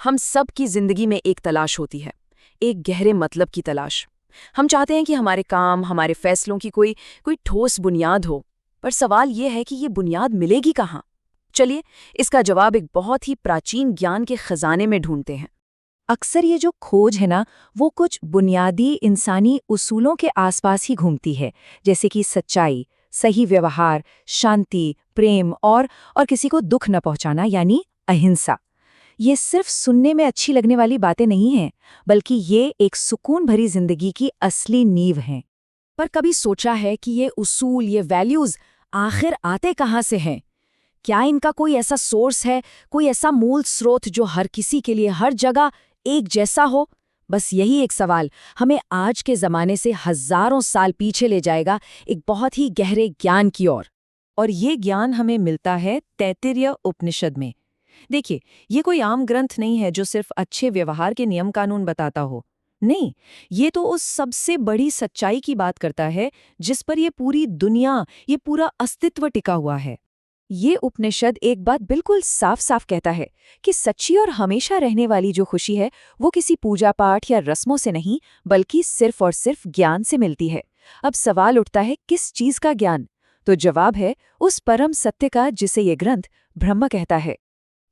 हम सब की जिंदगी में एक तलाश होती है, एक गहरे मतलब की तलाश। हम चाहते हैं कि हमारे काम, हमारे फैसलों की कोई ठोस बुनियाद हो, पर सवाल ये है कि ये बुनियाद मिलेगी कहाँ? चलिए, इसका जवाब एक बहुत ही प्राचीन ज्ञान के खजाने में ढूंढते हैं। अक्सर ये जो खोज है ना, वो कुछ बुनियादी इंसानी उसूलों के आसपास ही घूमती है, जैसे कि सच्चाई, सही व्यवहार, शांति, प्रेम और किसी को दुख न पहुंचाना, यानी अहिंसा। ये सिर्फ सुनने में अच्छी लगने वाली बातें नहीं हैं, बल्कि ये एक सुकून भरी जिंदगी की असली नींव हैं। पर कभी सोचा है कि ये उसूल, ये वैल्यूज आखिर आते कहाँ से हैं? क्या इनका कोई ऐसा सोर्स है, कोई ऐसा मूल स्रोत जो हर किसी के लिए हर जगह एक जैसा हो? बस यही एक सवाल हमें आज के ज़माने से हज़ारों साल पीछे ले जाएगा, एक बहुत ही गहरे ज्ञान की ओर। और ये ज्ञान हमें मिलता है तैत्तिरीय उपनिषद में। देखिए, ये कोई आम ग्रंथ नहीं है जो सिर्फ अच्छे व्यवहार के नियम कानून बताता हो। नहीं, ये तो उस सबसे बड़ी सच्चाई की बात करता है जिस पर ये पूरी दुनिया, ये पूरा अस्तित्व टिका हुआ है। ये उपनिषद एक बात बिल्कुल साफ साफ कहता है कि सच्ची और हमेशा रहने वाली जो खुशी है, वो किसी पूजा पाठ या रस्मों से नहीं, बल्कि सिर्फ और सिर्फ ज्ञान से मिलती है। अब सवाल उठता है, किस चीज का ज्ञान? तो जवाब है उस परम सत्य का जिसे ये ग्रंथ ब्रह्म कहता है।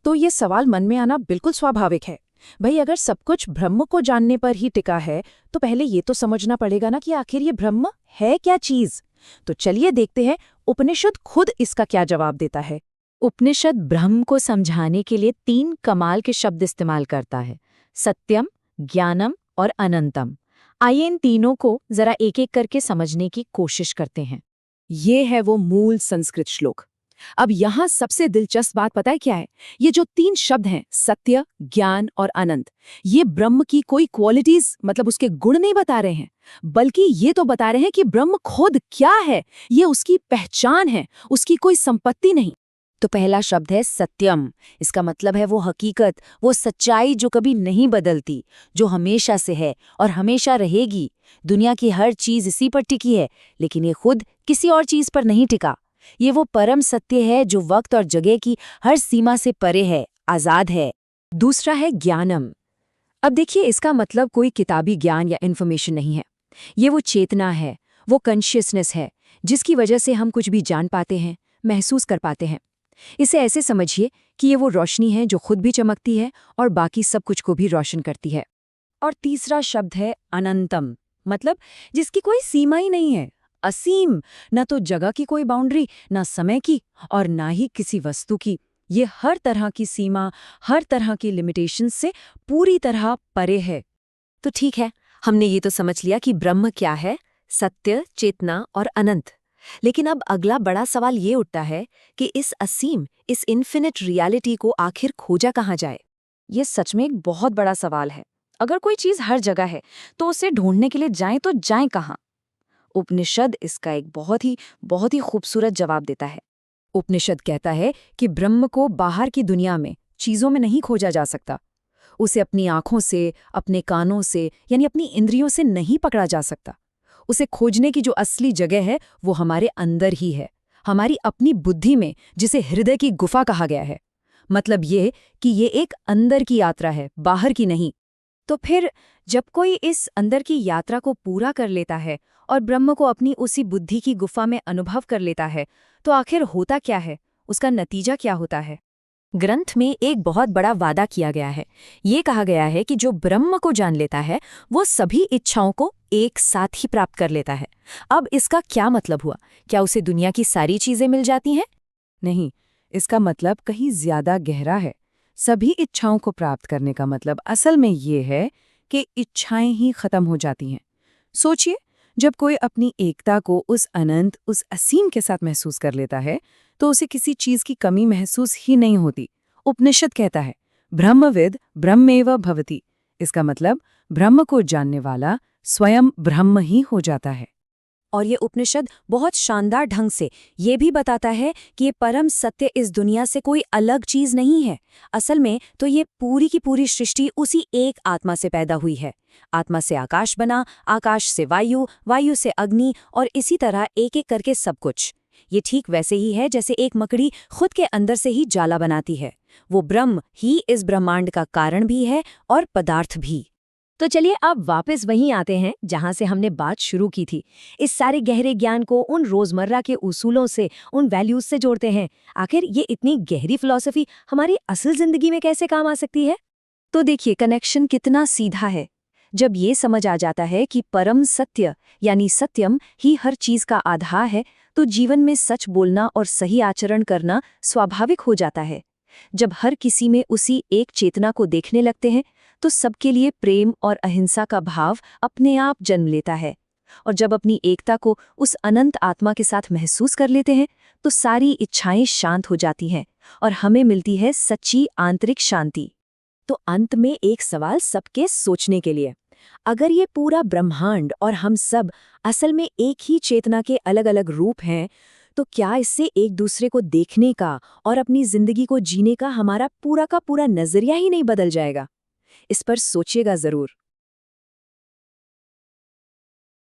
तो ये सवाल मन में आना बिल्कुल स्वाभाविक है। भाई, अगर सब कुछ ब्रह्म को जानने पर ही टिका है, तो पहले ये तो समझना पड़ेगा ना कि आखिर ये ब्रह्म है क्या चीज। तो चलिए देखते हैं उपनिषद खुद इसका क्या जवाब देता है। उपनिषद ब्रह्म को समझाने के लिए 3 कमाल के शब्द इस्तेमाल करता है: सत्यम, ज्ञानम और अनंतम। आइए इन तीनों को जरा एक एक करके समझने की कोशिश करते हैं। ये है वो मूल संस्कृत श्लोक। अब यहाँ सबसे दिलचस्प बात पता है क्या है? ये जो 3 शब्द हैं, सत्य, ज्ञान और अनंत, ये ब्रह्म की कोई क्वालिटीज, मतलब उसके गुण नहीं बता रहे हैं, बल्कि ये तो बता रहे हैं कि ब्रह्म खुद क्या है। ये उसकी पहचान है, उसकी कोई संपत्ति नहीं। तो पहला शब्द है सत्यम। इसका मतलब है वो हकीकत, वो सच्चाई जो कभी नहीं बदलती, जो हमेशा से है और हमेशा रहेगी। दुनिया की हर चीज इसी पर टिकी है, लेकिन ये खुद किसी और चीज पर नहीं टिका। ये वो परम सत्य है जो वक्त और जगह की हर सीमा से परे है, आजाद है। दूसरा है ज्ञानम। अब देखिए, इसका मतलब कोई किताबी ज्ञान या इन्फॉर्मेशन नहीं है। ये वो चेतना है, वो कॉन्शियसनेस है, जिसकी वजह से हम कुछ भी जान पाते हैं, महसूस कर पाते हैं। इसे ऐसे समझिए कि ये वो रोशनी है जो खुद भी चमकती है और बाकी सब कुछ को भी रोशन करती है। और तीसरा शब्द है अनंतम, मतलब जिसकी कोई सीमा ही नहीं है, असीम। न तो जगह की कोई बाउंड्री, न समय की, और ना ही किसी वस्तु की। ये हर तरह की सीमा, हर तरह की लिमिटेशन से पूरी तरह परे है। तो ठीक है, हमने ये तो समझ लिया कि ब्रह्म क्या है, सत्य, चेतना और अनंत। लेकिन अब अगला बड़ा सवाल ये उठता है कि इस असीम, इस इन्फिनिट रियलिटी को आखिर खोजा कहाँ जाए? ये सच में एक बहुत बड़ा सवाल है। अगर कोई चीज हर जगह है, तो उसे ढूंढने के लिए जाएं तो जाएं कहाँ? उपनिषद इसका एक बहुत ही खूबसूरत जवाब देता है। उपनिषद कहता है कि ब्रह्म को बाहर की दुनिया में, चीजों में नहीं खोजा जा सकता। उसे अपनी आंखों से, अपने कानों से, यानी अपनी इंद्रियों से नहीं पकड़ा जा सकता। उसे खोजने की जो असली जगह है, वो हमारे अंदर ही है, हमारी अपनी बुद्धि में, जिसे हृदय की गुफा कहा गया है। मतलब ये कि ये एक अंदर की यात्रा है, बाहर की नहीं। तो फिर जब कोई इस अंदर की यात्रा को पूरा कर लेता है और ब्रह्म को अपनी उसी बुद्धि की गुफा में अनुभव कर लेता है, तो आखिर होता क्या है? उसका नतीजा क्या होता है? ग्रंथ में एक बहुत बड़ा वादा किया गया है। ये कहा गया है कि जो ब्रह्म को जान लेता है, वो सभी इच्छाओं को एक साथ ही प्राप्त कर लेता है। अब इसका क्या मतलब हुआ? क्या उसे दुनिया की सारी चीजें मिल जाती हैं? नहीं, इसका मतलब कहीं ज्यादा गहरा है। सभी इच्छाओं को प्राप्त करने का मतलब असल में ये है कि इच्छाएं ही खत्म हो जाती हैं। सोचिए, जब कोई अपनी एकता को उस अनंत, उस असीम के साथ महसूस कर लेता है, तो उसे किसी चीज की कमी महसूस ही नहीं होती। उपनिषद कहता है, ब्रह्मविद ब्रह्मेव भवति। इसका मतलब ब्रह्म को जानने वाला स्वयं ब्रह्म ही हो जाता है। और ये उपनिषद बहुत शानदार ढंग से ये भी बताता है कि ये परम सत्य इस दुनिया से कोई अलग चीज नहीं है। असल में तो ये पूरी की पूरी सृष्टि उसी एक आत्मा से पैदा हुई है। आत्मा से आकाश बना, आकाश से वायु, वायु से अग्नि, और इसी तरह एक एक करके सब कुछ। ये ठीक वैसे ही है जैसे एक मकड़ी खुद के अंदर से ही जाला बनाती है। वो ब्रह्म ही इस ब्रह्मांड का कारण भी है और पदार्थ भी। तो चलिए अब वापस वहीं आते हैं जहां से हमने बात शुरू की थी। इस सारे गहरे ज्ञान को उन रोजमर्रा के उसूलों से, उन वैल्यूज से जोड़ते हैं। आखिर ये इतनी गहरी फिलॉसफी हमारी असल जिंदगी में कैसे काम आ सकती है? तो देखिए कनेक्शन कितना सीधा है। जब ये समझ आ जाता है कि परम सत्य यानी सत्यम ही हर चीज का आधार है, तो जीवन में सच बोलना और सही आचरण करना स्वाभाविक हो जाता है। जब हर किसी में उसी एक चेतना को देखने लगते हैं, तो सबके लिए प्रेम और अहिंसा का भाव अपने आप जन्म लेता है। और जब अपनी एकता को उस अनंत आत्मा के साथ महसूस कर लेते हैं, तो सारी इच्छाएं शांत हो जाती हैं और हमें मिलती है सच्ची आंतरिक शांति। तो अंत में एक सवाल सबके सोचने के लिए। अगर ये पूरा ब्रह्मांड और हम सब असल में एक ही चेतना के अलग अलग रूप हैं, तो क्या इससे एक दूसरे को देखने का और अपनी जिंदगी को जीने का हमारा पूरा का पूरा नजरिया ही नहीं बदल जाएगा? इस पर सोचिएगा जरूर।